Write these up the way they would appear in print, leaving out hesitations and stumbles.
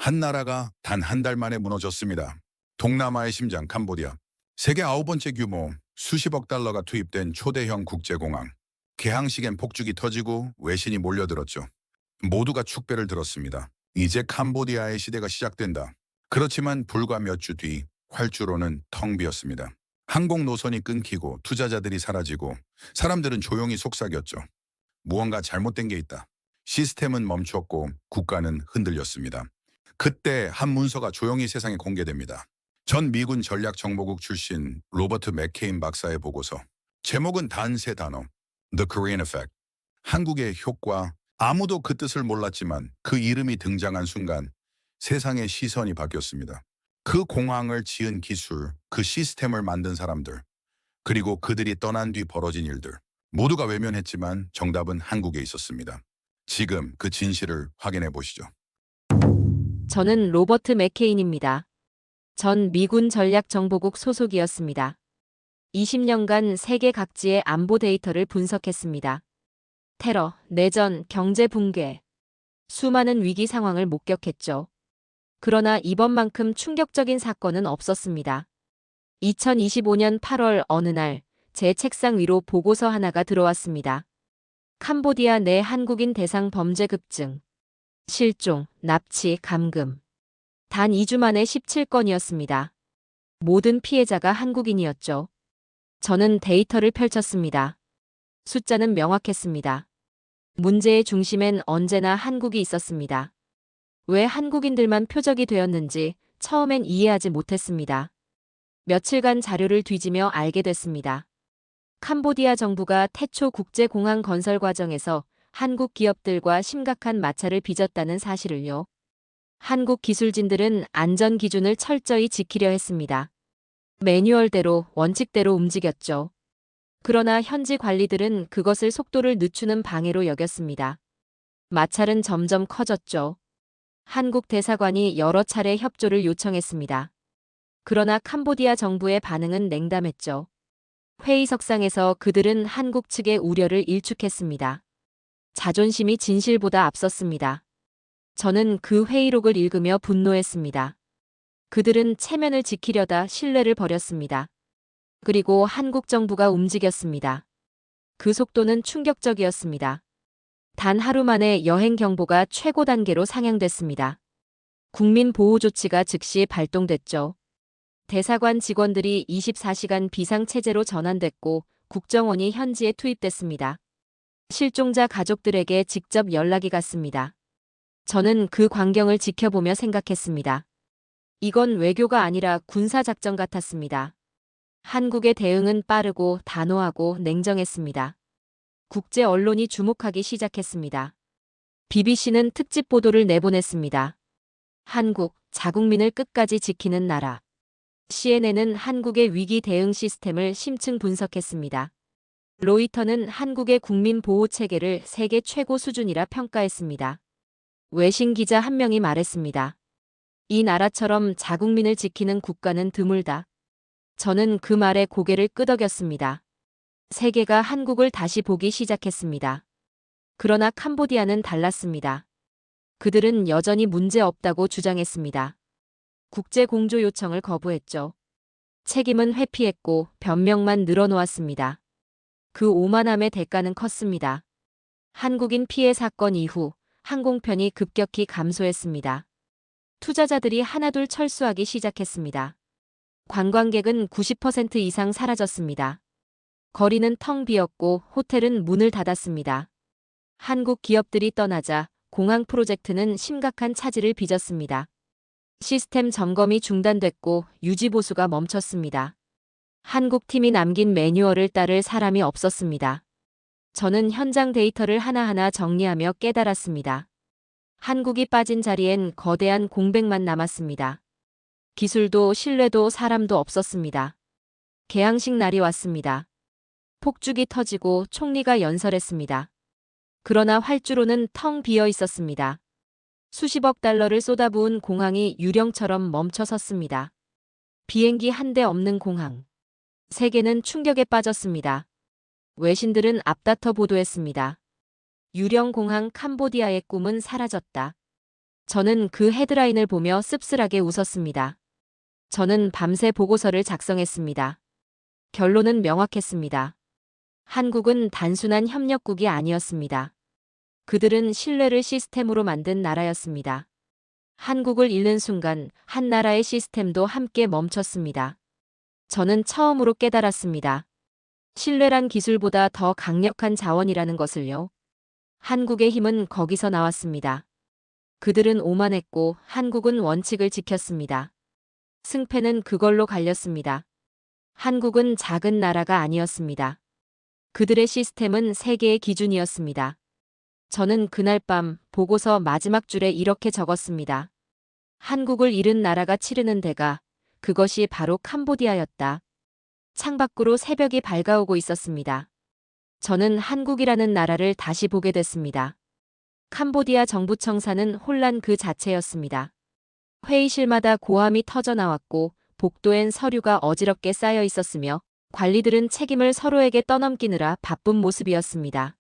한 나라가 단 한 달 만에 무너졌습니다. 동남아의 심장 캄보디아. 세계 9번째 규모 수십억 달러가 투입된 초대형 국제공항. 개항식엔 폭죽이 터지고 외신이 몰려들었죠. 모두가 축배를 들었습니다. 이제 캄보디아의 시대가 시작된다. 그렇지만 불과 몇 주 뒤 활주로는 텅 비었습니다. 항공 노선이 끊기고 투자자들이 사라지고 사람들은 조용히 속삭였죠. 무언가 잘못된 게 있다. 시스템은 멈췄고 국가는 흔들렸습니다. 그때 한 문서가 조용히 세상에 공개됩니다. 전 미군 전략정보국 출신 로버트 맥케인 박사의 보고서. 제목은 단 세 단어. The Korean Effect. 한국의 효과. 아무도 그 뜻을 몰랐지만 그 이름이 등장한 순간 세상의 시선이 바뀌었습니다. 그 공항을 지은 기술, 그 시스템을 만든 사람들, 그리고 그들이 떠난 뒤 벌어진 일들. 모두가 외면했지만 정답은 한국에 있었습니다. 지금 그 진실을 확인해 보시죠. 저는 로버트 맥케인입니다. 전 미군 전략정보국 소속이었습니다. 20년간 세계 각지의 안보 데이터를 분석했습니다. 테러, 내전, 경제 붕괴. 수많은 위기 상황을 목격했죠. 그러나 이번만큼 충격적인 사건은 없었습니다. 2025년 8월 어느 날 제 책상 위로 보고서 하나가 들어왔습니다. 캄보디아 내 한국인 대상 범죄 급증. 실종, 납치, 감금. 단 2주 만에 17건이었습니다. 모든 피해자가 한국인이었죠. 저는 데이터를 펼쳤습니다. 숫자는 명확했습니다. 문제의 중심엔 언제나 한국이 있었습니다. 왜 한국인들만 표적이 되었는지 처음엔 이해하지 못했습니다. 며칠간 자료를 뒤지며 알게 됐습니다. 캄보디아 정부가 태초 국제공항 건설 과정에서 한국 기업들과 심각한 마찰을 빚었다는 사실을요. 한국 기술진들은 안전 기준을 철저히 지키려 했습니다. 매뉴얼대로, 원칙대로 움직였죠. 그러나 현지 관리들은 그것을 속도를 늦추는 방해로 여겼습니다. 마찰은 점점 커졌죠. 한국 대사관이 여러 차례 협조를 요청했습니다. 그러나 캄보디아 정부의 반응은 냉담했죠. 회의석상에서 그들은 한국 측의 우려를 일축했습니다. 자존심이 진실보다 앞섰습니다. 저는 그 회의록을 읽으며 분노했습니다. 그들은 체면을 지키려다 신뢰를 버렸습니다. 그리고 한국 정부가 움직였습니다. 그 속도는 충격적이었습니다. 단 하루 만에 여행 경보가 최고 단계로 상향됐습니다. 국민 보호 조치가 즉시 발동됐죠. 대사관 직원들이 24시간 비상체제로 전환됐고 국정원이 현지에 투입됐습니다. 실종자 가족들에게 직접 연락이 갔습니다. 저는 그 광경을 지켜보며 생각했습니다. 이건 외교가 아니라 군사작전 같았습니다. 한국의 대응은 빠르고 단호하고 냉정했습니다. 국제 언론이 주목하기 시작했습니다. BBC는 특집 보도를 내보냈습니다. 한국, 자국민을 끝까지 지키는 나라. CNN은 한국의 위기 대응 시스템을 심층 분석했습니다. 로이터는 한국의 국민 보호 체계를 세계 최고 수준이라 평가했습니다. 외신 기자 한 명이 말했습니다. 이 나라처럼 자국민을 지키는 국가는 드물다. 저는 그 말에 고개를 끄덕였습니다. 세계가 한국을 다시 보기 시작했습니다. 그러나 캄보디아는 달랐습니다. 그들은 여전히 문제 없다고 주장했습니다. 국제 공조 요청을 거부했죠. 책임은 회피했고 변명만 늘어놓았습니다. 그 오만함의 대가는 컸습니다. 한국인 피해 사건 이후 항공편이 급격히 감소했습니다. 투자자들이 하나둘 철수하기 시작했습니다. 관광객은 90% 이상 사라졌습니다. 거리는 텅 비었고 호텔은 문을 닫았습니다. 한국 기업들이 떠나자 공항 프로젝트는 심각한 차질을 빚었습니다. 시스템 점검이 중단됐고 유지보수가 멈췄습니다. 한국 팀이 남긴 매뉴얼을 따를 사람이 없었습니다. 저는 현장 데이터를 하나하나 정리하며 깨달았습니다. 한국이 빠진 자리엔 거대한 공백만 남았습니다. 기술도 신뢰도 사람도 없었습니다. 개항식 날이 왔습니다. 폭죽이 터지고 총리가 연설했습니다. 그러나 활주로는 텅 비어 있었습니다. 수십억 달러를 쏟아부은 공항이 유령처럼 멈춰 섰습니다. 비행기 한 대 없는 공항. 세계는 충격에 빠졌습니다. 외신들은 앞다퉈 보도했습니다. 유령 공항 캄보디아의 꿈은 사라졌다. 저는 그 헤드라인을 보며 씁쓸하게 웃었습니다. 저는 밤새 보고서를 작성했습니다. 결론은 명확했습니다. 한국은 단순한 협력국이 아니었습니다. 그들은 신뢰를 시스템으로 만든 나라였습니다. 한국을 잃는 순간 한 나라의 시스템도 함께 멈췄습니다. 저는 처음으로 깨달았습니다. 신뢰란 기술보다 더 강력한 자원이라는 것을요. 한국의 힘은 거기서 나왔습니다. 그들은 오만했고 한국은 원칙을 지켰습니다. 승패는 그걸로 갈렸습니다. 한국은 작은 나라가 아니었습니다. 그들의 시스템은 세계의 기준이었습니다. 저는 그날 밤 보고서 마지막 줄에 이렇게 적었습니다. 한국을 잃은 나라가 치르는 대가, 그것이 바로 캄보디아였다. 창밖으로 새벽이 밝아오고 있었습니다. 저는 한국이라는 나라를 다시 보게 됐습니다. 캄보디아 정부 청사는 혼란 그 자체였습니다. 회의실마다 고함이 터져나왔고 복도엔 서류가 어지럽게 쌓여 있었으며 관리들은 책임을 서로에게 떠넘기느라 바쁜 모습이었습니다.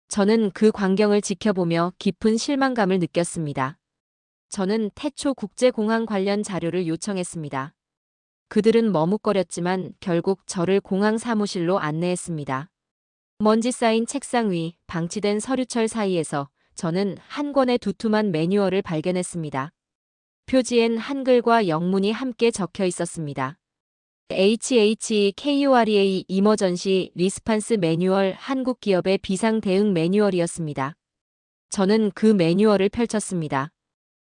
저는 그 광경을 지켜보며 깊은 실망감을 느꼈습니다. 저는 태초 국제공항 관련 자료를 요청했습니다. 그들은 머뭇거렸지만 결국 저를 공항 사무실로 안내했습니다. 먼지 쌓인 책상 위 방치된 서류철 사이에서 저는 한 권의 두툼한 매뉴얼을 발견했습니다. 표지엔 한글과 영문이 함께 적혀 있었습니다. HHKUREA 이머전시 리스판스 매뉴얼, 한국 기업의 비상 대응 매뉴얼이었습니다. 저는 그 매뉴얼을 펼쳤습니다.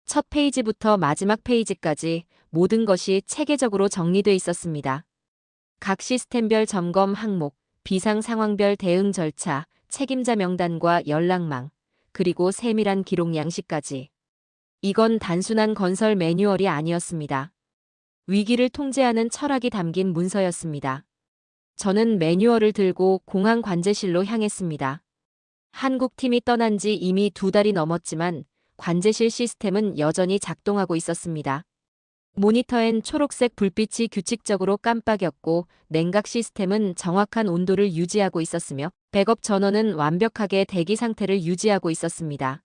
첫 페이지부터 마지막 페이지까지 모든 것이 체계적으로 정리돼 있었습니다. 각 시스템별 점검 항목, 비상 상황별 대응 절차, 책임자 명단과 연락망, 그리고 세밀한 기록 양식까지. 이건 단순한 건설 매뉴얼이 아니었습니다. 위기를 통제하는 철학이 담긴 문서였습니다. 저는 매뉴얼을 들고 공항 관제실로 향했습니다. 한국 팀이 떠난 지 이미 2달이 넘었지만 관제실 시스템은 여전히 작동하고 있었습니다. 모니터엔 초록색 불빛이 규칙적으로 깜빡였고 냉각 시스템은 정확한 온도를 유지하고 있었으며 백업 전원은 완벽하게 대기 상태를 유지하고 있었습니다.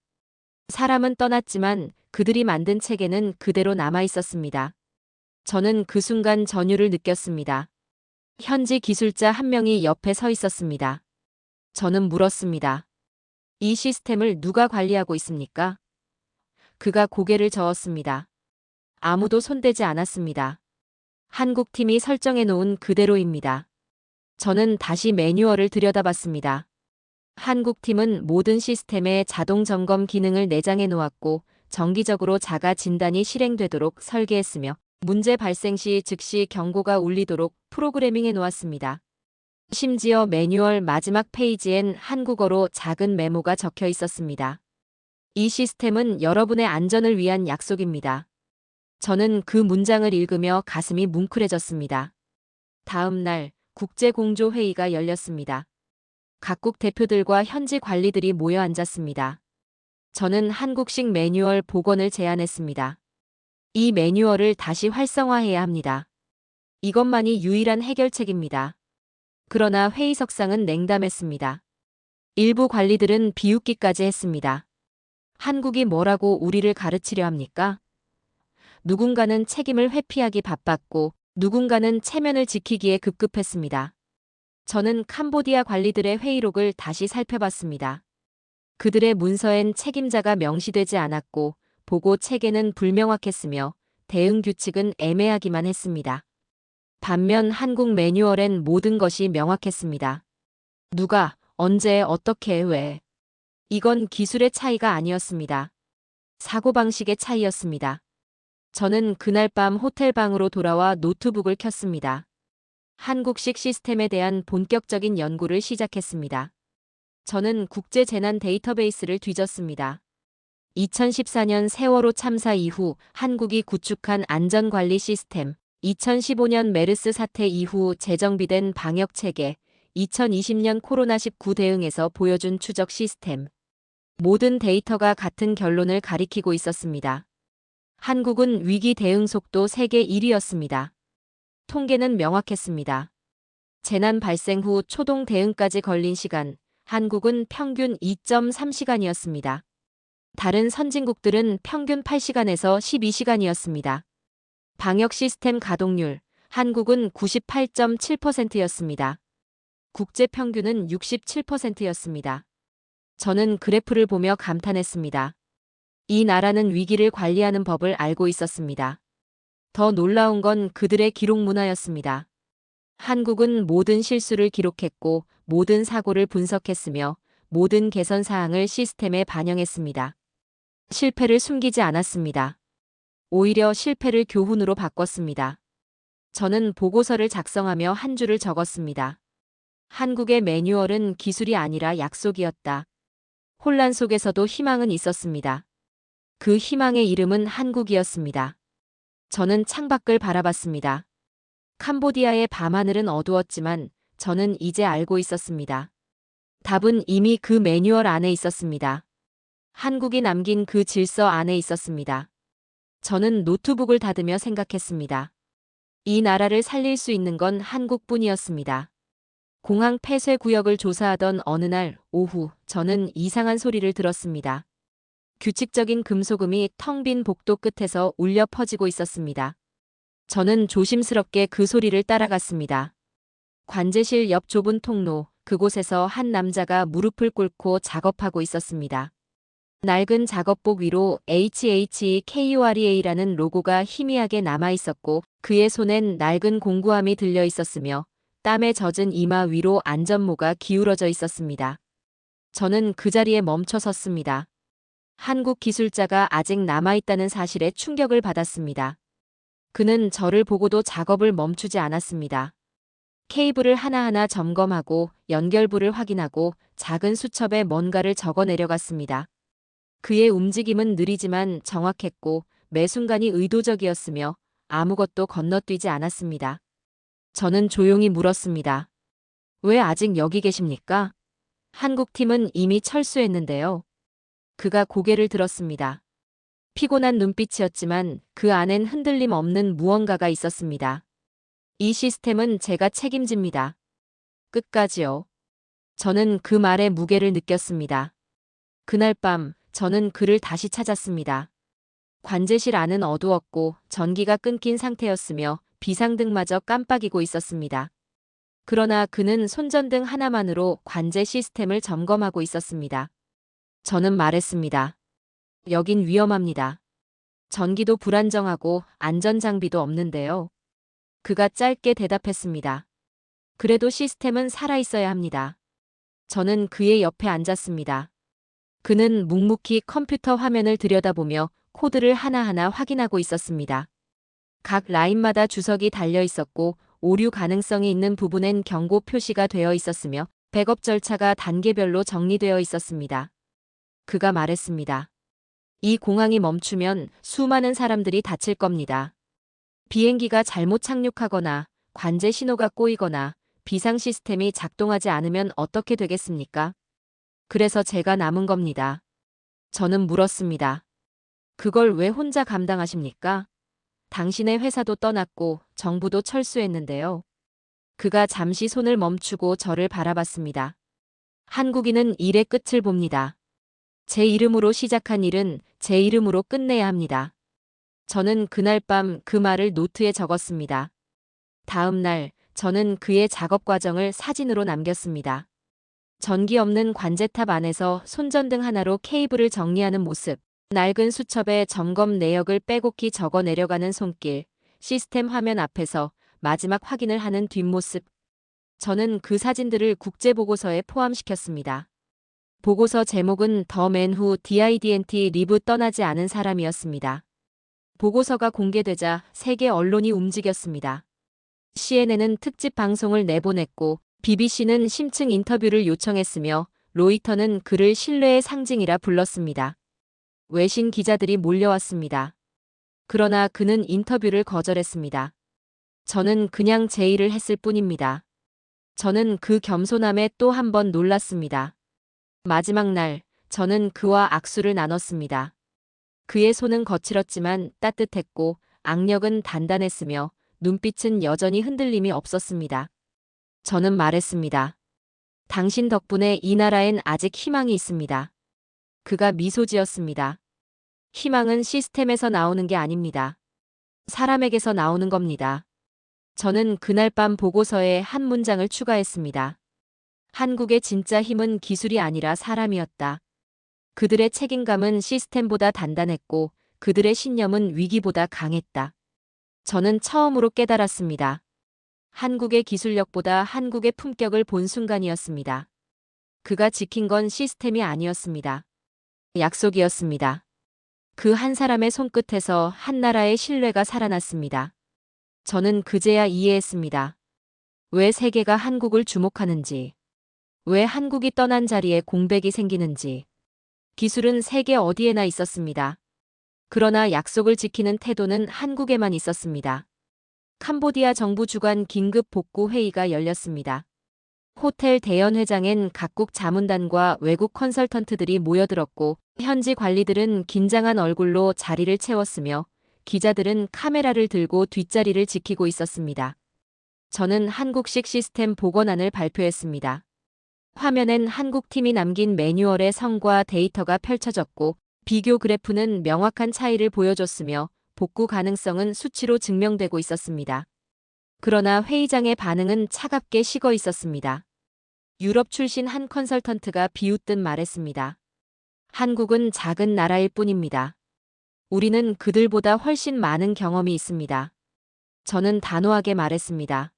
사람은 떠났지만 그들이 만든 체계는 그대로 남아 있었습니다. 저는 그 순간 전율을 느꼈습니다. 현지 기술자 한 명이 옆에 서 있었습니다. 저는 물었습니다. 이 시스템을 누가 관리하고 있습니까? 그가 고개를 저었습니다. 아무도 손대지 않았습니다. 한국 팀이 설정해 놓은 그대로입니다. 저는 다시 매뉴얼을 들여다봤습니다. 한국 팀은 모든 시스템에 자동 점검 기능을 내장해 놓았고 정기적으로 자가 진단이 실행되도록 설계했으며 문제 발생 시 즉시 경고가 울리도록 프로그래밍해 놓았습니다. 심지어 매뉴얼 마지막 페이지엔 한국어로 작은 메모가 적혀 있었습니다. 이 시스템은 여러분의 안전을 위한 약속입니다. 저는 그 문장을 읽으며 가슴이 뭉클해졌습니다. 다음 날 국제공조회의가 열렸습니다. 각국 대표들과 현지 관리들이 모여 앉았습니다. 저는 한국식 매뉴얼 복원을 제안했습니다. 이 매뉴얼을 다시 활성화해야 합니다. 이것만이 유일한 해결책입니다. 그러나 회의석상은 냉담했습니다. 일부 관리들은 비웃기까지 했습니다. 한국이 뭐라고 우리를 가르치려 합니까? 누군가는 책임을 회피하기 바빴고 누군가는 체면을 지키기에 급급했습니다. 저는 캄보디아 관리들의 회의록을 다시 살펴봤습니다. 그들의 문서엔 책임자가 명시되지 않았고 보고 체계는 불명확했으며 대응 규칙은 애매하기만 했습니다. 반면 한국 매뉴얼엔 모든 것이 명확했습니다. 누가, 언제, 어떻게, 왜. 이건 기술의 차이가 아니었습니다. 사고방식의 차이였습니다. 저는 그날 밤 호텔 방으로 돌아와 노트북을 켰습니다. 한국식 시스템에 대한 본격적인 연구를 시작했습니다. 저는 국제재난 데이터베이스를 뒤졌습니다. 2014년 세월호 참사 이후 한국이 구축한 안전관리 시스템, 2015년 메르스 사태 이후 재정비된 방역체계, 2020년 코로나19 대응에서 보여준 추적 시스템. 모든 데이터가 같은 결론을 가리키고 있었습니다. 한국은 위기 대응 속도 세계 1위였습니다. 통계는 명확했습니다. 재난 발생 후 초동 대응까지 걸린 시간, 한국은 평균 2.3시간이었습니다. 다른 선진국들은 평균 8시간에서 12시간이었습니다. 방역 시스템 가동률, 한국은 98.7%였습니다. 국제 평균은 67%였습니다. 저는 그래프를 보며 감탄했습니다. 이 나라는 위기를 관리하는 법을 알고 있었습니다. 더 놀라운 건 그들의 기록 문화였습니다. 한국은 모든 실수를 기록했고 모든 사고를 분석했으며 모든 개선 사항을 시스템에 반영했습니다. 실패를 숨기지 않았습니다. 오히려 실패를 교훈으로 바꿨습니다. 저는 보고서를 작성하며 한 줄을 적었습니다. 한국의 매뉴얼은 기술이 아니라 약속이었다. 혼란 속에서도 희망은 있었습니다. 그 희망의 이름은 한국이었습니다. 저는 창밖을 바라봤습니다. 캄보디아의 밤하늘은 어두웠지만 저는 이제 알고 있었습니다. 답은 이미 그 매뉴얼 안에 있었습니다. 한국이 남긴 그 질서 안에 있었습니다. 저는 노트북을 닫으며 생각했습니다. 이 나라를 살릴 수 있는 건 한국뿐이었습니다. 공항 폐쇄 구역을 조사하던 어느 날 오후 저는 이상한 소리를 들었습니다. 규칙적인 금속음이 텅 빈 복도 끝에서 울려 퍼지고 있었습니다. 저는 조심스럽게 그 소리를 따라갔습니다. 관제실 옆 좁은 통로, 그곳에서 한 남자가 무릎을 꿇고 작업하고 있었습니다. 낡은 작업복 위로 HHKUREA라는 로고가 희미하게 남아 있었고 그의 손엔 낡은 공구함이 들려 있었으며 땀에 젖은 이마 위로 안전모가 기울어져 있었습니다. 저는 그 자리에 멈춰 섰습니다. 한국 기술자가 아직 남아있다는 사실에 충격을 받았습니다. 그는 저를 보고도 작업을 멈추지 않았습니다. 케이블을 하나하나 점검하고 연결부를 확인하고 작은 수첩에 뭔가를 적어 내려갔습니다. 그의 움직임은 느리지만 정확했고 매 순간이 의도적이었으며 아무것도 건너뛰지 않았습니다. 저는 조용히 물었습니다. 왜 아직 여기 계십니까? 한국팀은 이미 철수했는데요. 그가 고개를 들었습니다. 피곤한 눈빛이었지만 그 안엔 흔들림 없는 무언가가 있었습니다. 이 시스템은 제가 책임집니다. 끝까지요. 저는 그 말의 무게를 느꼈습니다. 그날 밤 저는 그를 다시 찾았습니다. 관제실 안은 어두웠고 전기가 끊긴 상태였으며 비상등마저 깜빡이고 있었습니다. 그러나 그는 손전등 하나만으로 관제 시스템을 점검하고 있었습니다. 저는 말했습니다. 여긴 위험합니다. 전기도 불안정하고 안전장비도 없는데요. 그가 짧게 대답했습니다. 그래도 시스템은 살아있어야 합니다. 저는 그의 옆에 앉았습니다. 그는 묵묵히 컴퓨터 화면을 들여다보며 코드를 하나하나 확인하고 있었습니다. 각 라인마다 주석이 달려 있었고 오류 가능성이 있는 부분엔 경고 표시가 되어 있었으며 백업 절차가 단계별로 정리되어 있었습니다. 그가 말했습니다. 이 공항이 멈추면 수많은 사람들이 다칠 겁니다. 비행기가 잘못 착륙하거나 관제 신호가 꼬이거나 비상 시스템이 작동하지 않으면 어떻게 되겠습니까? 그래서 제가 남은 겁니다. 저는 물었습니다. 그걸 왜 혼자 감당하십니까? 당신의 회사도 떠났고 정부도 철수했는데요. 그가 잠시 손을 멈추고 저를 바라봤습니다. 한국인은 일의 끝을 봅니다. 제 이름으로 시작한 일은 제 이름으로 끝내야 합니다. 저는 그날 밤 그 말을 노트에 적었습니다. 다음 날 저는 그의 작업 과정을 사진으로 남겼습니다. 전기 없는 관제탑 안에서 손전등 하나로 케이블을 정리하는 모습, 낡은 수첩에 점검 내역을 빼곡히 적어 내려가는 손길, 시스템 화면 앞에서 마지막 확인을 하는 뒷모습. 저는 그 사진들을 국제보고서에 포함시켰습니다. 보고서 제목은 더 맨 후 DIDNT 리브 떠나지 않은 사람이었습니다. 보고서가 공개되자 세계 언론이 움직였습니다. CNN은 특집 방송을 내보냈고 BBC는 심층 인터뷰를 요청했으며 로이터는 그를 신뢰의 상징이라 불렀습니다. 외신 기자들이 몰려왔습니다. 그러나 그는 인터뷰를 거절했습니다. 저는 그냥 제 일을 했을 뿐입니다. 저는 그 겸손함에 또 한 번 놀랐습니다. 마지막 날 저는 그와 악수를 나눴습니다. 그의 손은 거칠었지만 따뜻했고 악력은 단단했으며 눈빛은 여전히 흔들림이 없었습니다. 저는 말했습니다. 당신 덕분에 이 나라엔 아직 희망이 있습니다. 그가 미소 지었습니다. 희망은 시스템에서 나오는 게 아닙니다. 사람에게서 나오는 겁니다. 저는 그날 밤 보고서에 한 문장을 추가했습니다. 한국의 진짜 힘은 기술이 아니라 사람이었다. 그들의 책임감은 시스템보다 단단했고 그들의 신념은 위기보다 강했다. 저는 처음으로 깨달았습니다. 한국의 기술력보다 한국의 품격을 본 순간이었습니다. 그가 지킨 건 시스템이 아니었습니다. 약속이었습니다. 그 한 사람의 손끝에서 한 나라의 신뢰가 살아났습니다. 저는 그제야 이해했습니다. 왜 세계가 한국을 주목하는지, 왜 한국이 떠난 자리에 공백이 생기는지. 기술은 세계 어디에나 있었습니다. 그러나 약속을 지키는 태도는 한국에만 있었습니다. 캄보디아 정부 주관 긴급 복구 회의가 열렸습니다. 호텔 대연회장엔 각국 자문단과 외국 컨설턴트들이 모여들었고 현지 관리들은 긴장한 얼굴로 자리를 채웠으며 기자들은 카메라를 들고 뒷자리를 지키고 있었습니다. 저는 한국식 시스템 복원안을 발표했습니다. 화면엔 한국팀이 남긴 매뉴얼의 성과 데이터가 펼쳐졌고 비교 그래프는 명확한 차이를 보여줬으며 복구 가능성은 수치로 증명되고 있었습니다. 그러나 회의장의 반응은 차갑게 식어 있었습니다. 유럽 출신 한 컨설턴트가 비웃듯 말했습니다. 한국은 작은 나라일 뿐입니다. 우리는 그들보다 훨씬 많은 경험이 있습니다. 저는 단호하게 말했습니다.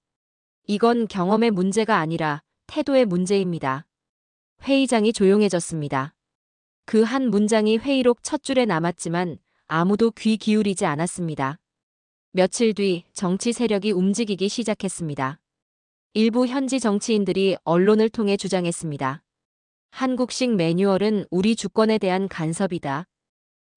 이건 경험의 문제가 아니라 태도의 문제입니다. 회의장이 조용해졌습니다. 그 한 문장이 회의록 첫 줄에 남았지만 아무도 귀 기울이지 않았습니다. 며칠 뒤 정치 세력이 움직이기 시작했습니다. 일부 현지 정치인들이 언론을 통해 주장했습니다. 한국식 매뉴얼은 우리 주권에 대한 간섭이다.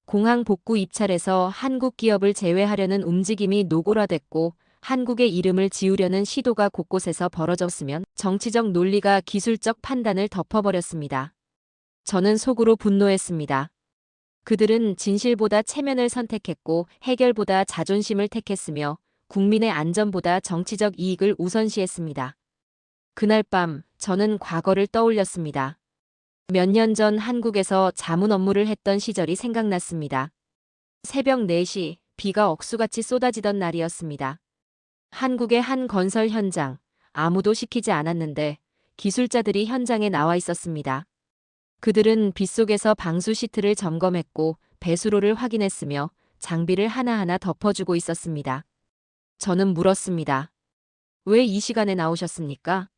공항 복구 입찰에서 한국 기업을 제외하려는 움직임이 노골화됐고 한국의 이름을 지우려는 시도가 곳곳에서 벌어졌으면 정치적 논리가 기술적 판단을 덮어버렸습니다. 저는 속으로 분노했습니다. 그들은 진실보다 체면을 선택했고 해결보다 자존심을 택했으며 국민의 안전보다 정치적 이익을 우선시했습니다. 그날 밤 저는 과거를 떠올렸습니다. 몇 년 전 한국에서 자문 업무를 했던 시절이 생각났습니다. 새벽 4시 비가 억수같이 쏟아지던 날이었습니다. 한국의 한 건설 현장, 아무도 시키지 않았는데 기술자들이 현장에 나와 있었습니다. 그들은 빗속에서 방수 시트를 점검했고 배수로를 확인했으며 장비를 하나하나 덮어주고 있었습니다. 저는 물었습니다. 왜 이 시간에 나오셨습니까?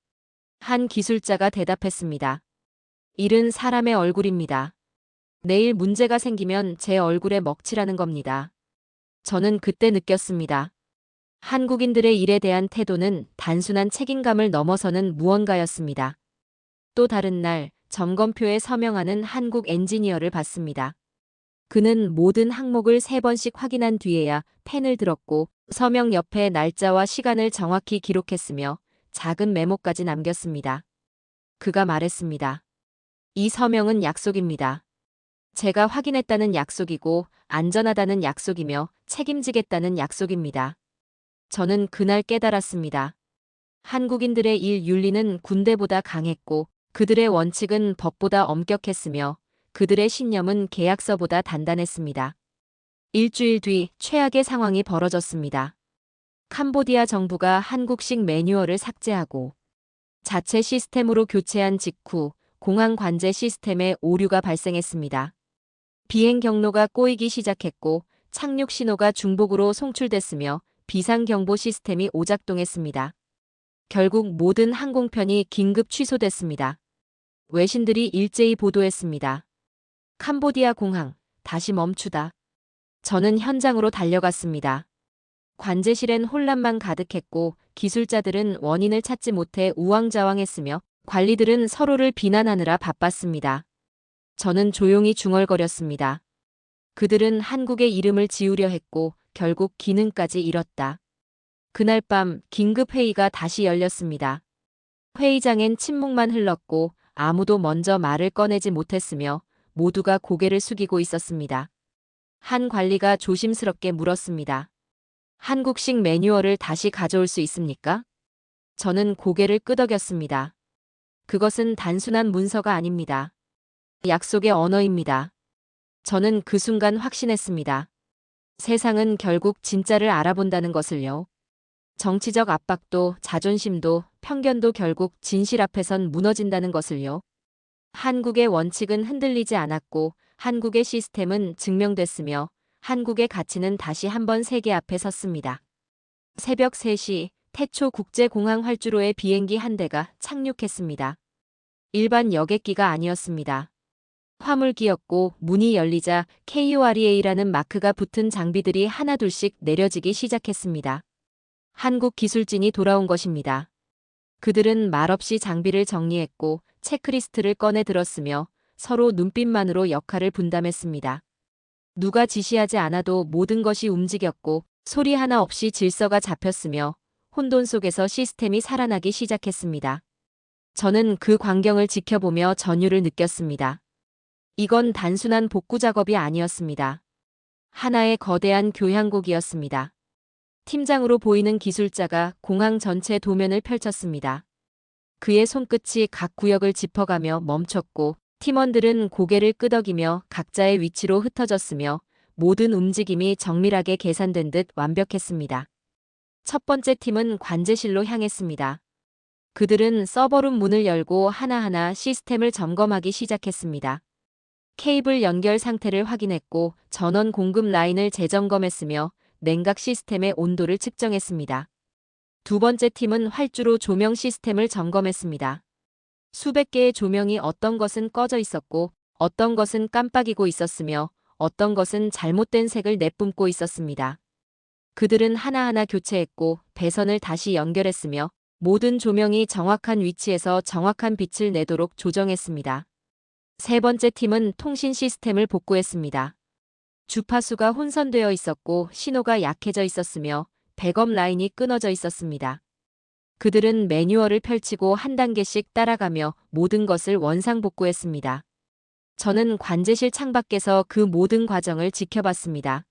한 기술자가 대답했습니다. 일은 사람의 얼굴입니다. 내일 문제가 생기면 제 얼굴에 먹칠하는 겁니다. 저는 그때 느꼈습니다. 한국인들의 일에 대한 태도는 단순한 책임감을 넘어서는 무언가였습니다. 또 다른 날 점검표에 서명하는 한국 엔지니어를 봤습니다. 그는 모든 항목을 3번씩 확인한 뒤에야 펜을 들었고 서명 옆에 날짜와 시간을 정확히 기록했으며 작은 메모까지 남겼습니다. 그가 말했습니다. 이 서명은 약속입니다. 제가 확인했다는 약속이고 안전하다는 약속이며 책임지겠다는 약속입니다. 저는 그날 깨달았습니다. 한국인들의 일 윤리는 군대보다 강했고 그들의 원칙은 법보다 엄격했으며 그들의 신념은 계약서보다 단단했습니다. 일주일 뒤 최악의 상황이 벌어졌습니다. 캄보디아 정부가 한국식 매뉴얼을 삭제하고 자체 시스템으로 교체한 직후 공항 관제 시스템에 오류가 발생했습니다. 비행 경로가 꼬이기 시작했고 착륙 신호가 중복으로 송출됐으며 비상경보 시스템이 오작동했습니다. 결국 모든 항공편이 긴급 취소됐습니다. 외신들이 일제히 보도했습니다. 캄보디아 공항, 다시 멈추다. 저는 현장으로 달려갔습니다. 관제실엔 혼란만 가득했고 기술자들은 원인을 찾지 못해 우왕좌왕했으며 관리들은 서로를 비난하느라 바빴습니다. 저는 조용히 중얼거렸습니다. 그들은 한국의 이름을 지우려 했고 결국 기능까지 잃었다. 그날 밤 긴급회의가 다시 열렸습니다. 회의장엔 침묵만 흘렀고 아무도 먼저 말을 꺼내지 못했으며 모두가 고개를 숙이고 있었습니다. 한 관리가 조심스럽게 물었습니다. 한국식 매뉴얼을 다시 가져올 수 있습니까? 저는 고개를 끄덕였습니다. 그것은 단순한 문서가 아닙니다. 약속의 언어입니다. 저는 그 순간 확신했습니다. 세상은 결국 진짜를 알아본다는 것을요. 정치적 압박도 자존심도 편견도 결국 진실 앞에선 무너진다는 것을요. 한국의 원칙은 흔들리지 않았고 한국의 시스템은 증명됐으며 한국의 가치는 다시 한번 세계 앞에 섰습니다. 새벽 3시 태초 국제공항 활주로에 비행기 한 대가 착륙했습니다. 일반 여객기가 아니었습니다. 화물기였고 문이 열리자 KUREA라는 마크가 붙은 장비들이 하나둘씩 내려지기 시작했습니다. 한국 기술진이 돌아온 것입니다. 그들은 말없이 장비를 정리했고 체크리스트를 꺼내 들었으며 서로 눈빛만으로 역할을 분담했습니다. 누가 지시하지 않아도 모든 것이 움직였고 소리 하나 없이 질서가 잡혔으며 혼돈 속에서 시스템이 살아나기 시작했습니다. 저는 그 광경을 지켜보며 전율을 느꼈습니다. 이건 단순한 복구 작업이 아니었습니다. 하나의 거대한 교향곡이었습니다. 팀장으로 보이는 기술자가 공항 전체 도면을 펼쳤습니다. 그의 손끝이 각 구역을 짚어가며 멈췄고 팀원들은 고개를 끄덕이며 각자의 위치로 흩어졌으며 모든 움직임이 정밀하게 계산된 듯 완벽했습니다. 첫 번째 팀은 관제실로 향했습니다. 그들은 서버룸 문을 열고 하나하나 시스템을 점검하기 시작했습니다. 케이블 연결 상태를 확인했고 전원 공급 라인을 재점검했으며 냉각 시스템의 온도를 측정했습니다. 두 번째 팀은 활주로 조명 시스템을 점검했습니다. 수백 개의 조명이 어떤 것은 꺼져 있었고 어떤 것은 깜빡이고 있었으며 어떤 것은 잘못된 색을 내뿜고 있었습니다. 그들은 하나하나 교체했고 배선을 다시 연결했으며 모든 조명이 정확한 위치에서 정확한 빛을 내도록 조정했습니다. 세 번째 팀은 통신 시스템을 복구했습니다. 주파수가 혼선되어 있었고 신호가 약해져 있었으며 백업 라인이 끊어져 있었습니다. 그들은 매뉴얼을 펼치고 한 단계씩 따라가며 모든 것을 원상복구했습니다. 저는 관제실 창밖에서 그 모든 과정을 지켜봤습니다.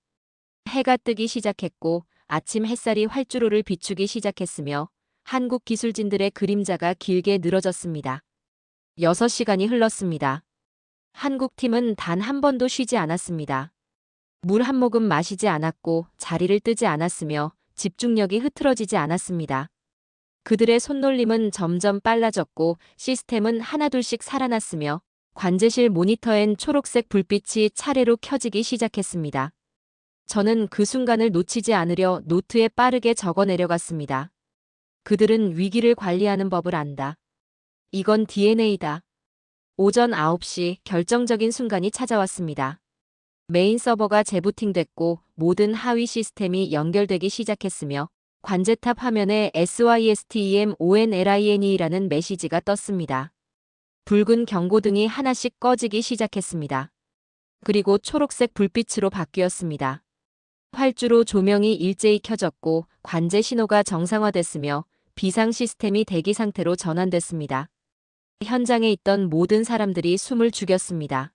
해가 뜨기 시작했고 아침 햇살이 활주로를 비추기 시작했으며 한국 기술진들의 그림자가 길게 늘어졌습니다. 6시간이 흘렀습니다. 한국 팀은 단 한 번도 쉬지 않았습니다. 물 한 모금 마시지 않았고 자리를 뜨지 않았으며 집중력이 흐트러지지 않았습니다. 그들의 손놀림은 점점 빨라졌고 시스템은 하나둘씩 살아났으며 관제실 모니터엔 초록색 불빛이 차례로 켜지기 시작했습니다. 저는 그 순간을 놓치지 않으려 노트에 빠르게 적어 내려갔습니다. 그들은 위기를 관리하는 법을 안다. 이건 DNA다. 오전 9시 결정적인 순간이 찾아왔습니다. 메인 서버가 재부팅됐고 모든 하위 시스템이 연결되기 시작했으며 관제탑 화면에 SYSTEMONLINE라는 메시지가 떴습니다. 붉은 경고등이 하나씩 꺼지기 시작했습니다. 그리고 초록색 불빛으로 바뀌었습니다. 활주로 조명이 일제히 켜졌고 관제 신호가 정상화됐으며 비상 시스템이 대기 상태로 전환됐습니다. 현장에 있던 모든 사람들이 숨을 죽였습니다.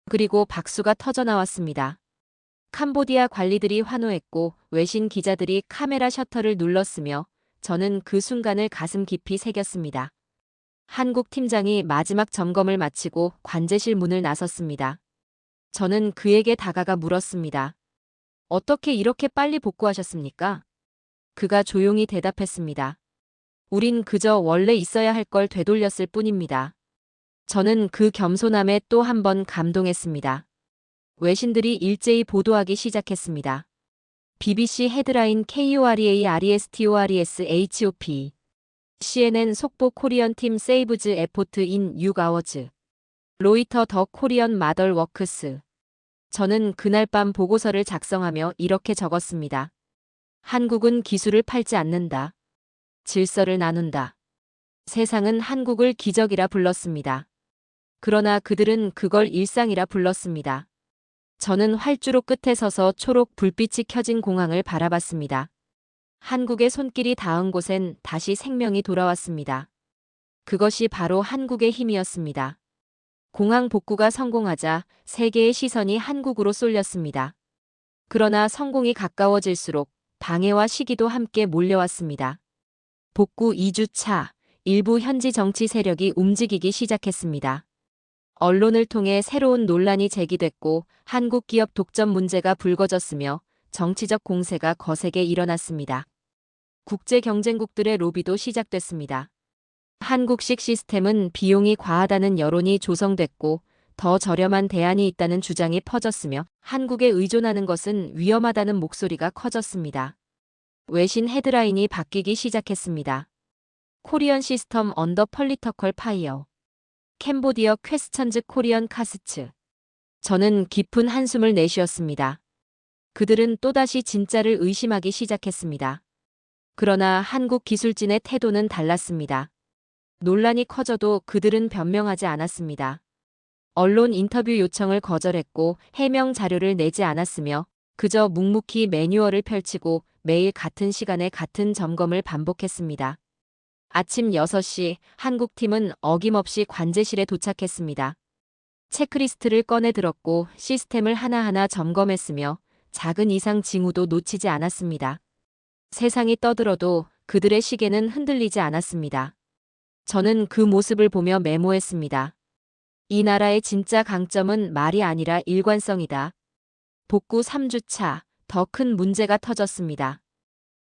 그리고 박수가 터져나왔습니다. 캄보디아 관리들이 환호했고 외신 기자들이 카메라 셔터를 눌렀으며 저는 그 순간을 가슴 깊이 새겼습니다. 한국 팀장이 마지막 점검을 마치고 관제실 문을 나섰습니다. 저는 그에게 다가가 물었습니다. 어떻게 이렇게 빨리 복구하셨습니까? 그가 조용히 대답했습니다. 우린 그저 원래 있어야 할 걸 되돌렸을 뿐입니다. 저는 그 겸손함에 또 한 번 감동했습니다. 외신들이 일제히 보도하기 시작했습니다. BBC 헤드라인 KUREARESTORESHOP CNN 속보 코리언 팀 세이브즈 에포트 인 6 아워즈 로이터 더 코리언 마덜 워크스 저는 그날 밤 보고서를 작성하며 이렇게 적었습니다. 한국은 기술을 팔지 않는다. 질서를 나눈다. 세상은 한국을 기적이라 불렀습니다. 그러나 그들은 그걸 일상이라 불렀습니다. 저는 활주로 끝에 서서 초록 불빛이 켜진 공항을 바라봤습니다. 한국의 손길이 닿은 곳엔 다시 생명이 돌아왔습니다. 그것이 바로 한국의 힘이었습니다. 공항 복구가 성공하자 세계의 시선이 한국으로 쏠렸습니다. 그러나 성공이 가까워질수록 방해와 시기도 함께 몰려왔습니다. 복구 2주 차, 일부 현지 정치 세력이 움직이기 시작했습니다. 언론을 통해 새로운 논란이 제기됐고 한국 기업 독점 문제가 불거졌으며 정치적 공세가 거세게 일어났습니다. 국제 경쟁국들의 로비도 시작됐습니다. 한국식 시스템은 비용이 과하다는 여론이 조성됐고 더 저렴한 대안이 있다는 주장이 퍼졌으며 한국에 의존하는 것은 위험하다는 목소리가 커졌습니다. 외신 헤드라인이 바뀌기 시작했습니다. 코리안 시스템 언더 펄리터컬 파이어. 캄보디아 퀘스천즈 코리안 카스츠. 저는 깊은 한숨을 내쉬었습니다. 그들은 또다시 진짜를 의심하기 시작했습니다. 그러나 한국 기술진의 태도는 달랐습니다. 논란이 커져도 그들은 변명하지 않았습니다. 언론 인터뷰 요청을 거절했고 해명 자료를 내지 않았으며 그저 묵묵히 매뉴얼을 펼치고 매일 같은 시간에 같은 점검을 반복했습니다. 아침 6시 한국팀은 어김없이 관제실에 도착했습니다. 체크리스트를 꺼내 들었고 시스템을 하나하나 점검했으며 작은 이상 징후도 놓치지 않았습니다. 세상이 떠들어도 그들의 시계는 흔들리지 않았습니다. 저는 그 모습을 보며 메모했습니다. 이 나라의 진짜 강점은 말이 아니라 일관성이다. 복구 3주차, 더 큰 문제가 터졌습니다.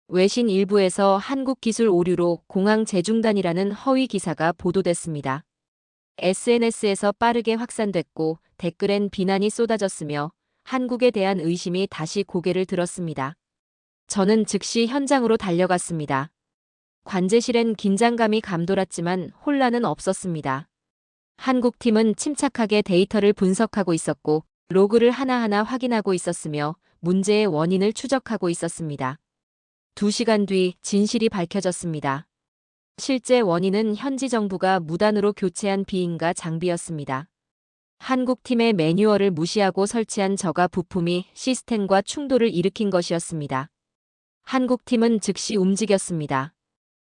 외신 일부에서 한국 기술 오류로 공항 재중단이라는 허위 기사가 보도됐습니다. SNS에서 빠르게 확산됐고 댓글엔 비난이 쏟아졌으며 한국에 대한 의심이 다시 고개를 들었습니다. 저는 즉시 현장으로 달려갔습니다. 관제실엔 긴장감이 감돌았지만 혼란은 없었습니다. 한국팀은 침착하게 데이터를 분석하고 있었고 로그를 하나하나 확인하고 있었으며 문제의 원인을 추적하고 있었습니다. 2시간 뒤 진실이 밝혀졌습니다. 실제 원인은 현지 정부가 무단으로 교체한 비인가 장비였습니다. 한국팀의 매뉴얼을 무시하고 설치한 저가 부품이 시스템과 충돌을 일으킨 것이었습니다. 한국팀은 즉시 움직였습니다.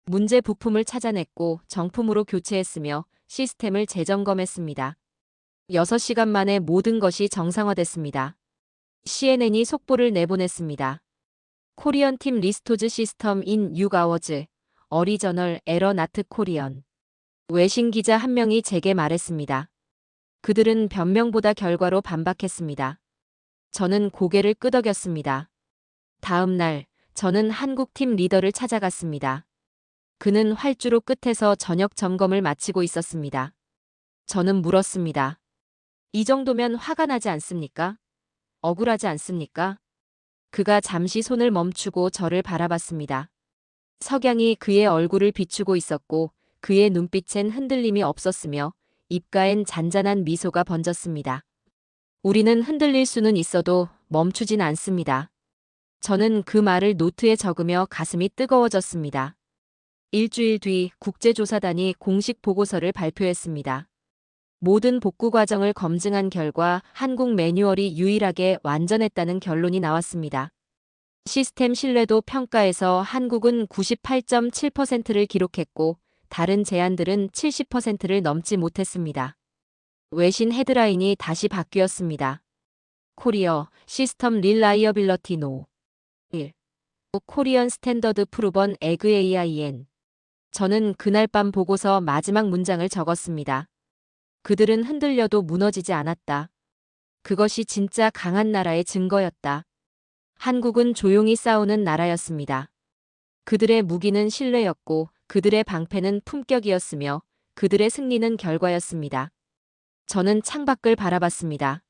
문제 부품을 찾아냈고 정품으로 교체했으며 시스템을 재점검했습니다. 6시간 만에 모든 것이 정상화됐습니다. CNN이 속보를 내보냈습니다. 코리안 팀 리스토즈 시스템 인 6아워즈, 어리저널 에러 나트 코리언. 외신 기자 한 명이 제게 말했습니다. 그들은 변명보다 결과로 반박했습니다. 저는 고개를 끄덕였습니다. 다음 날, 저는 한국팀 리더를 찾아갔습니다. 그는 활주로 끝에서 저녁 점검을 마치고 있었습니다. 저는 물었습니다. 이 정도면 화가 나지 않습니까? 억울하지 않습니까? 그가 잠시 손을 멈추고 저를 바라봤습니다. 석양이 그의 얼굴을 비추고 있었고 그의 눈빛엔 흔들림이 없었으며 입가엔 잔잔한 미소가 번졌습니다. 우리는 흔들릴 수는 있어도 멈추진 않습니다. 저는 그 말을 노트에 적으며 가슴이 뜨거워졌습니다. 일주일 뒤 국제조사단이 공식 보고서를 발표했습니다. 모든 복구 과정을 검증한 결과 한국 매뉴얼이 유일하게 완전했다는 결론이 나왔습니다. 시스템 신뢰도 평가에서 한국은 98.7%를 기록했고 다른 제안들은 70%를 넘지 못했습니다. 외신 헤드라인이 다시 바뀌었습니다. 코리어 시스템 릴라이어빌러티 노 1. 코리안 스탠더드 프루번 에그 AIN. 저는 그날 밤 보고서 마지막 문장을 적었습니다. 그들은 흔들려도 무너지지 않았다. 그것이 진짜 강한 나라의 증거였다. 한국은 조용히 싸우는 나라였습니다. 그들의 무기는 신뢰였고 그들의 방패는 품격이었으며 그들의 승리는 결과였습니다. 저는 창밖을 바라봤습니다.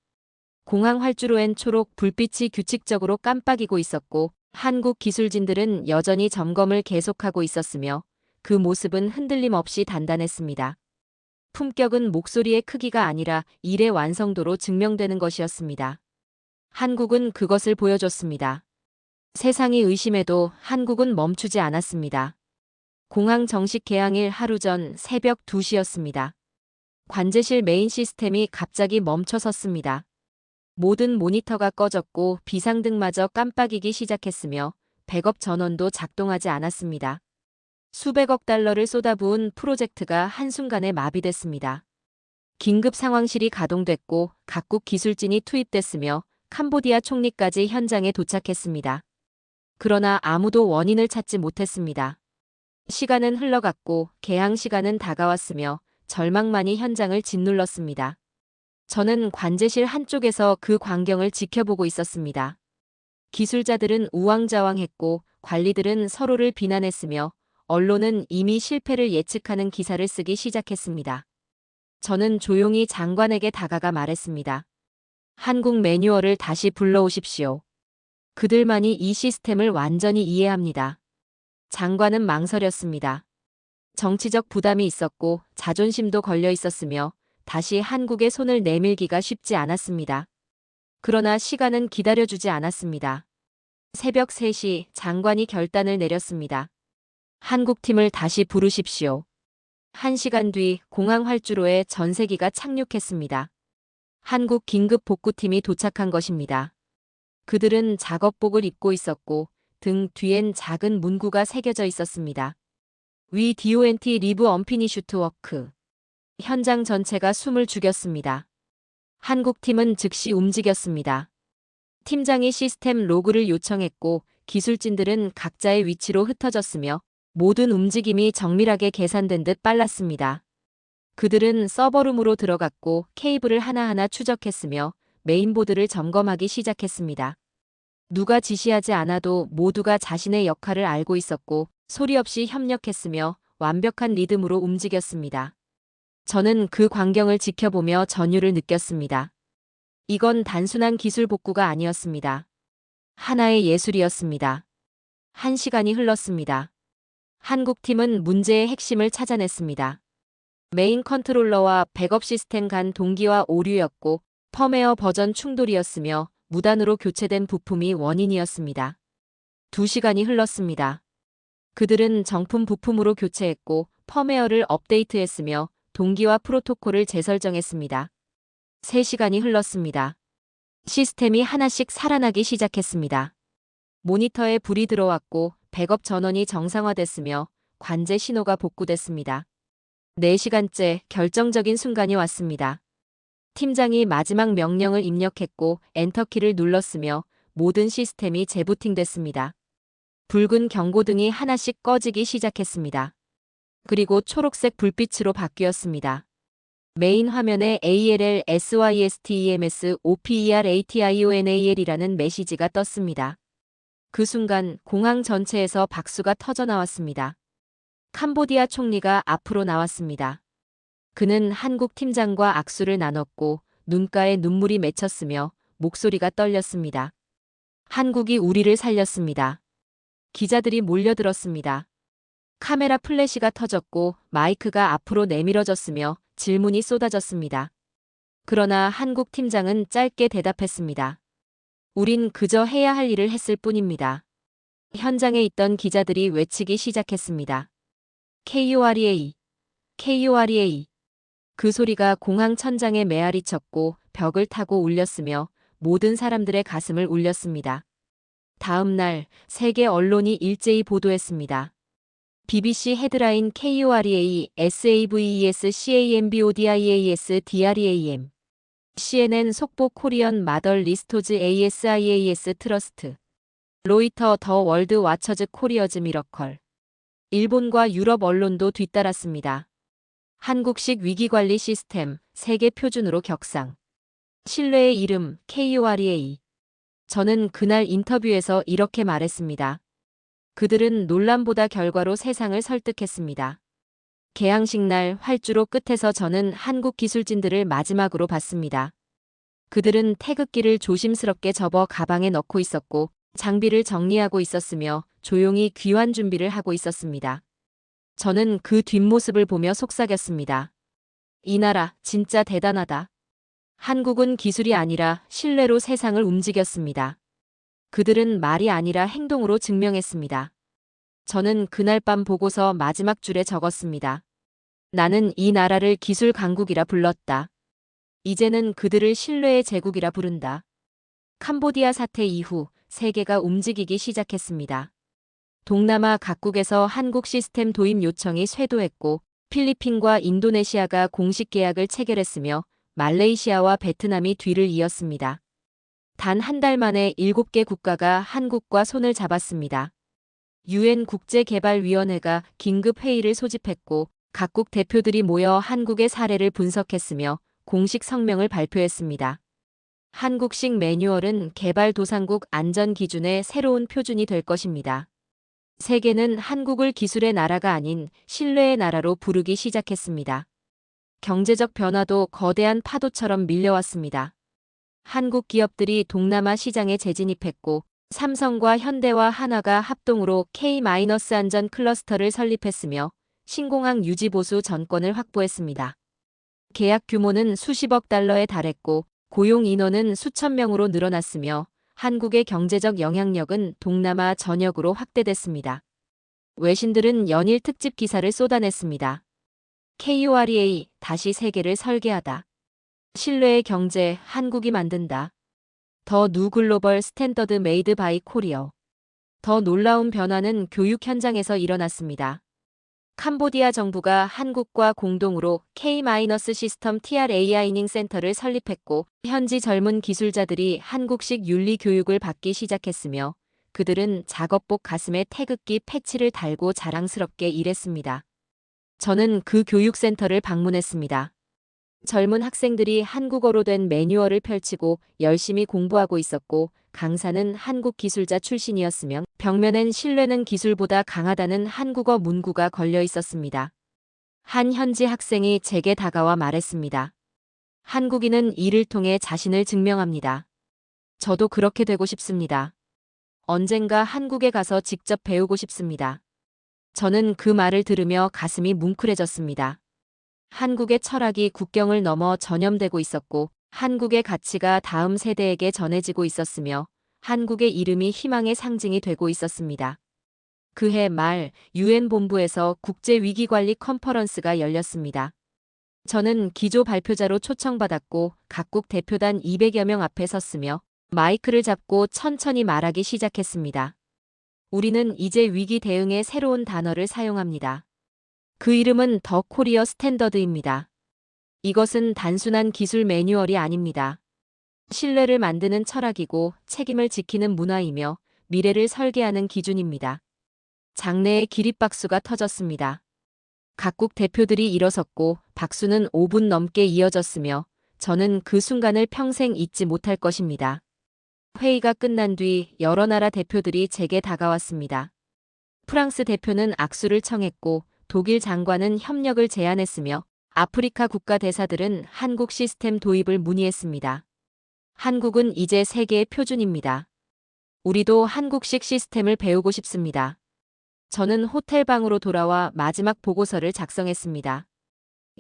공항 활주로엔 초록 불빛이 규칙적으로 깜빡이고 있었고 한국 기술진들은 여전히 점검을 계속하고 있었으며 그 모습은 흔들림 없이 단단했습니다. 품격은 목소리의 크기가 아니라 일의 완성도로 증명되는 것이었습니다. 한국은 그것을 보여줬습니다. 세상이 의심해도 한국은 멈추지 않았습니다. 공항 정식 개항일 하루 전 새벽 2시였습니다. 관제실 메인 시스템이 갑자기 멈춰섰습니다. 모든 모니터가 꺼졌고 비상등마저 깜빡이기 시작했으며 백업 전원도 작동하지 않았습니다. 수백억 달러를 쏟아부은 프로젝트가 한순간에 마비됐습니다. 긴급 상황실이 가동됐고 각국 기술진이 투입됐으며 캄보디아 총리까지 현장에 도착했습니다. 그러나 아무도 원인을 찾지 못했습니다. 시간은 흘러갔고 개항 시간은 다가왔으며 절망만이 현장을 짓눌렀습니다. 저는 관제실 한쪽에서 그 광경을 지켜보고 있었습니다. 기술자들은 우왕좌왕했고 관리들은 서로를 비난했으며 언론은 이미 실패를 예측하는 기사를 쓰기 시작했습니다. 저는 조용히 장관에게 다가가 말했습니다. 한국 매뉴얼을 다시 불러오십시오. 그들만이 이 시스템을 완전히 이해합니다. 장관은 망설였습니다. 정치적 부담이 있었고 자존심도 걸려 있었으며 다시 한국의 손을 내밀기가 쉽지 않았습니다. 그러나 시간은 기다려주지 않았습니다. 새벽 3시 장관이 결단을 내렸습니다. 한국팀을 다시 부르십시오. 1시간 뒤 공항 활주로에 전세기가 착륙했습니다. 한국 긴급 복구팀이 도착한 것입니다. 그들은 작업복을 입고 있었고 등 뒤엔 작은 문구가 새겨져 있었습니다. We DONT Leave Unfinished Work. 현장 전체가 숨을 죽였습니다. 한국팀은 즉시 움직였습니다. 팀장이 시스템 로그를 요청했고 기술진들은 각자의 위치로 흩어졌으며 모든 움직임이 정밀하게 계산된 듯 빨랐습니다. 그들은 서버룸으로 들어갔고 케이블을 하나하나 추적했으며 메인보드를 점검하기 시작했습니다. 누가 지시하지 않아도 모두가 자신의 역할을 알고 있었고 소리 없이 협력했으며 완벽한 리듬으로 움직였습니다. 저는 그 광경을 지켜보며 전율을 느꼈습니다. 이건 단순한 기술 복구가 아니었습니다. 하나의 예술이었습니다. 1시간이 흘렀습니다. 한국팀은 문제의 핵심을 찾아냈습니다. 메인 컨트롤러와 백업 시스템 간 동기화 오류였고 펌웨어 버전 충돌이었으며 무단으로 교체된 부품이 원인이었습니다. 2시간이 흘렀습니다. 그들은 정품 부품으로 교체했고 펌웨어를 업데이트했으며 동기화 프로토콜을 재설정했습니다. 3시간이 흘렀습니다. 시스템이 하나씩 살아나기 시작했습니다. 모니터에 불이 들어왔고 백업 전원이 정상화됐으며 관제 신호가 복구됐습니다. 4시간째 결정적인 순간이 왔습니다. 팀장이 마지막 명령을 입력했고 엔터키를 눌렀으며 모든 시스템이 재부팅됐습니다. 붉은 경고등이 하나씩 꺼지기 시작했습니다. 그리고 초록색 불빛으로 바뀌었습니다. 메인 화면에 ALL SYSTEMS OPERATIONAL이라는 메시지가 떴습니다. 그 순간 공항 전체에서 박수가 터져 나왔습니다. 캄보디아 총리가 앞으로 나왔습니다. 그는 한국 팀장과 악수를 나눴고 눈가에 눈물이 맺혔으며 목소리가 떨렸습니다. 한국이 우리를 살렸습니다. 기자들이 몰려들었습니다. 카메라 플래시가 터졌고 마이크가 앞으로 내밀어졌으며 질문이 쏟아졌습니다. 그러나 한국 팀장은 짧게 대답했습니다. 우린 그저 해야 할 일을 했을 뿐입니다. 현장에 있던 기자들이 외치기 시작했습니다. KUREA, KUREA. 그 소리가 공항 천장에 메아리 쳤고 벽을 타고 울렸으며 모든 사람들의 가슴을 울렸습니다. 다음 날 세계 언론이 일제히 보도했습니다. BBC 헤드라인 KUREA SAVES CAMBODIAS DREAM CNN 속보 코리언 마덜 리스토즈 ASIAS 트러스트 로이터 더 월드 와처즈 코리어즈 미러컬 일본과 유럽 언론도 뒤따랐습니다. 한국식 위기관리 시스템 세계 표준으로 격상 신뢰의 이름 KUREA 저는 그날 인터뷰에서 이렇게 말했습니다. 그들은 논란보다 결과로 세상을 설득했습니다. 개항식 날 활주로 끝에서 저는 한국 기술진들을 마지막으로 봤습니다. 그들은 태극기를 조심스럽게 접어 가방에 넣고 있었고 장비를 정리하고 있었으며 조용히 귀환 준비를 하고 있었습니다. 저는 그 뒷모습을 보며 속삭였습니다. 이 나라 진짜 대단하다. 한국은 기술이 아니라 신뢰로 세상을 움직였습니다. 그들은 말이 아니라 행동으로 증명했습니다. 저는 그날 밤 보고서 마지막 줄에 적었습니다. 나는 이 나라를 기술 강국이라 불렀다. 이제는 그들을 신뢰의 제국이라 부른다. 캄보디아 사태 이후 세계가 움직이기 시작했습니다. 동남아 각국에서 한국 시스템 도입 요청이 쇄도했고 필리핀과 인도네시아가 공식 계약을 체결했으며 말레이시아와 베트남이 뒤를 이었습니다. 단 한 달 만에 7개 국가가 한국과 손을 잡았습니다. UN 국제개발위원회가 긴급 회의를 소집했고 각국 대표들이 모여 한국의 사례를 분석했으며 공식 성명을 발표했습니다. 한국식 매뉴얼은 개발도상국 안전 기준의 새로운 표준이 될 것입니다. 세계는 한국을 기술의 나라가 아닌 신뢰의 나라로 부르기 시작했습니다. 경제적 변화도 거대한 파도처럼 밀려왔습니다. 한국 기업들이 동남아 시장에 재진입했고 삼성과 현대와 한화가 합동으로 K-안전 클러스터를 설립했으며 신공항 유지 보수 전권을 확보했습니다. 계약 규모는 수십억 달러에 달했고 고용 인원은 수천 명으로 늘어났으며 한국의 경제적 영향력은 동남아 전역으로 확대됐습니다. 외신들은 연일 특집 기사를 쏟아냈습니다. KUREA 다시 세계를 설계하다. 신뢰의 경제 한국이 만든다. 더 뉴 글로벌 스탠더드 메이드 바이 코리어. 더 놀라운 변화는 교육 현장에서 일어났습니다. 캄보디아 정부가 한국과 공동으로 K-시스템 트레이닝 센터를 설립했고 현지 젊은 기술자들이 한국식 윤리 교육을 받기 시작했으며 그들은 작업복 가슴에 태극기 패치를 달고 자랑스럽게 일했습니다. 저는 그 교육센터를 방문했습니다. 젊은 학생들이 한국어로 된 매뉴얼을 펼치고 열심히 공부하고 있었고 강사는 한국 기술자 출신이었으며 벽면엔 신뢰는 기술보다 강하다는 한국어 문구가 걸려 있었습니다. 한 현지 학생이 제게 다가와 말했습니다. 한국인은 일을 통해 자신을 증명합니다. 저도 그렇게 되고 싶습니다. 언젠가 한국에 가서 직접 배우고 싶습니다. 저는 그 말을 들으며 가슴이 뭉클해졌습니다. 한국의 철학이 국경을 넘어 전염되고 있었고 한국의 가치가 다음 세대에게 전해지고 있었으며 한국의 이름이 희망의 상징이 되고 있었습니다. 그해 말 UN 본부에서 국제위기관리 컨퍼런스가 열렸습니다. 저는 기조 발표자로 초청받았고 각국 대표단 200여 명 앞에 섰으며 마이크를 잡고 천천히 말하기 시작했습니다. 우리는 이제 위기 대응의 새로운 단어를 사용합니다. 그 이름은 더 코리어 스탠더드입니다. 이것은 단순한 기술 매뉴얼이 아닙니다. 신뢰를 만드는 철학이고 책임을 지키는 문화이며 미래를 설계하는 기준입니다. 장내에 기립박수가 터졌습니다. 각국 대표들이 일어섰고 박수는 5분 넘게 이어졌으며 저는 그 순간을 평생 잊지 못할 것입니다. 회의가 끝난 뒤 여러 나라 대표들이 제게 다가왔습니다. 프랑스 대표는 악수를 청했고 독일 장관은 협력을 제안했으며 아프리카 국가 대사들은 한국 시스템 도입을 문의했습니다. 한국은 이제 세계의 표준입니다. 우리도 한국식 시스템을 배우고 싶습니다. 저는 호텔방으로 돌아와 마지막 보고서를 작성했습니다.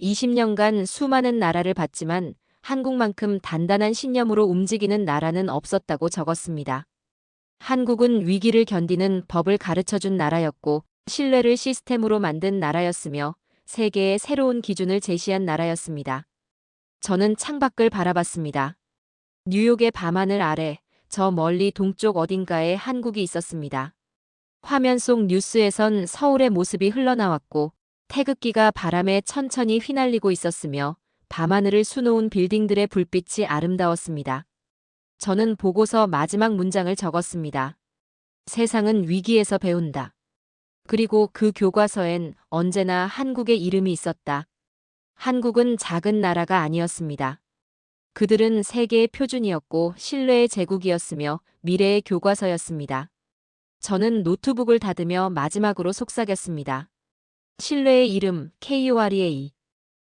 20년간 수많은 나라를 봤지만 한국만큼 단단한 신념으로 움직이는 나라는 없었다고 적었습니다. 한국은 위기를 견디는 법을 가르쳐준 나라였고 신뢰를 시스템으로 만든 나라였으며 세계의 새로운 기준을 제시한 나라였습니다. 저는 창밖을 바라봤습니다. 뉴욕의 밤하늘 아래 저 멀리 동쪽 어딘가에 한국이 있었습니다. 화면 속 뉴스에선 서울의 모습이 흘러나왔고 태극기가 바람에 천천히 휘날리고 있었으며 밤하늘을 수놓은 빌딩들의 불빛이 아름다웠습니다. 저는 보고서 마지막 문장을 적었습니다. 세상은 위기에서 배운다. 그리고 그 교과서엔 언제나 한국의 이름이 있었다. 한국은 작은 나라가 아니었습니다. 그들은 세계의 표준이었고 신뢰의 제국이었으며 미래의 교과서였습니다. 저는 노트북을 닫으며 마지막으로 속삭였습니다. 신뢰의 이름 KUREA.